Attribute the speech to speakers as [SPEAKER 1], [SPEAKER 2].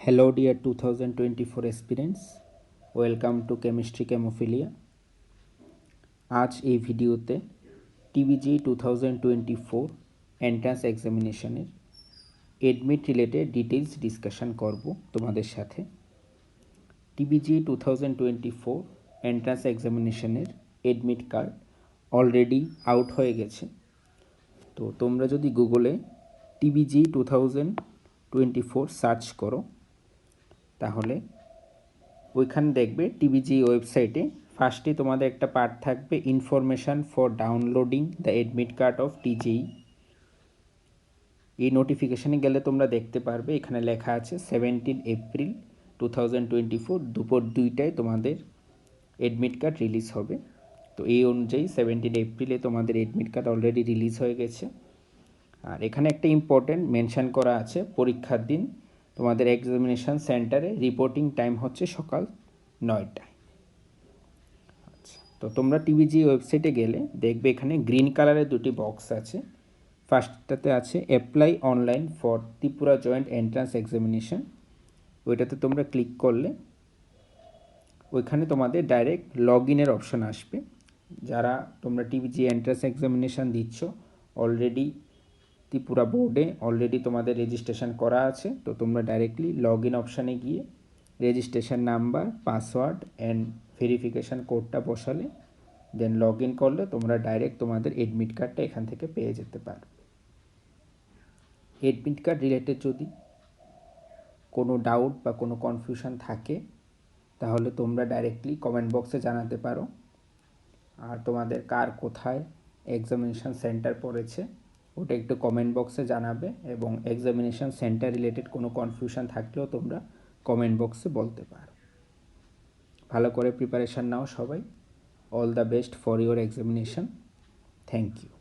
[SPEAKER 1] Hello dear 2024 aspirants, welcome to Chemistry Chemophilia। आज এই ভিডিওতে টিবিজি 2024 এন্ট্রান্স এক্সামিনেশনের এডমিট রিলেটেড ডিটেইলস ডিসকাশন করব তোমাদের সাথে। টিবিজি 2024 এন্ট্রান্স এক্সামিনেশনের এডমিট কার্ড অলরেডি আউট হয়ে গেছে। তো তোমরা যদি গুগলে টিবিজি 2024 সার্চ করো তাহলে ওইখানে দেখবে টিবিজি ওয়েবসাইটে ফার্স্টে তোমাদের একটা পার্ট থাকবে information for downloading the admit card of TJEE. এই নোটিফিকেশানে গেলে তোমরা দেখতে পারবে এখানে লেখা আছে 17 এপ্রিল 2024 দুপুর 2টায় তোমাদের এডমিট কার্ড রিলিজ হবে। তো এই অনুযায়ী 17 এপ্রিলে তোমাদের এডমিট কার্ড অলরেডি রিলিজ হয়ে গেছে। আর এখানে একটা ইম্পর্টেন্ট মেনশান করা আছে, পরীক্ষার দিন তোমাদের এক্সামিনেশান সেন্টারে রিপোর্টিং টাইম হচ্ছে সকাল 9টায়। আচ্ছা, তো তোমরা টিবিজি ওয়েবসাইটে গেলে দেখবে এখানে গ্রিন কালারের দুটি বক্স আছে। ফার্স্টটাতে আছে apply online for Tripura joint entrance examination. ওইটাতে তোমরা ক্লিক করলে ওইখানে তোমাদের ডাইরেক্ট লগ ইনের অপশন আসবে। যারা তোমরা টিবিজি এন্ট্রান্স এক্সামিনেশান দিচ্ছ অলরেডি ত্রিপুরা বোর্ডে অলরেডি তোমাদের রেজিস্ট্রেশন করা আছে, তো তোমরা ডাইরেক্টলি লগ ইন অপশানে গিয়ে registration number, password and verification কোডটা বসালে দেন লগ ইন করলে তোমরা ডাইরেক্ট তোমাদের এডমিট কার্ডটা এখান থেকে পেয়ে যেতে পারো। এডমিট কার্ড রিলেটেড যদি কোনো ডাউট বা কোনো কনফিউশন থাকে তাহলে তোমরা ডাইরেক্টলি কমেন্ট বক্সে জানাতে পারো। আর তোমাদের কার কোথায় এক্সামিনেশান সেন্টার পড়েছে ওটা একটু কমেন্ট বক্সে জানাবে, এবং এক্সামিনেশান সেন্টার রিলেটেড কোনো কনফিউশন থাকলেও তোমরা কমেন্ট বক্সে বলতে পারো। ভালো করে প্রিপারেশান নাও সবাই। All the best for your examination. Thank you.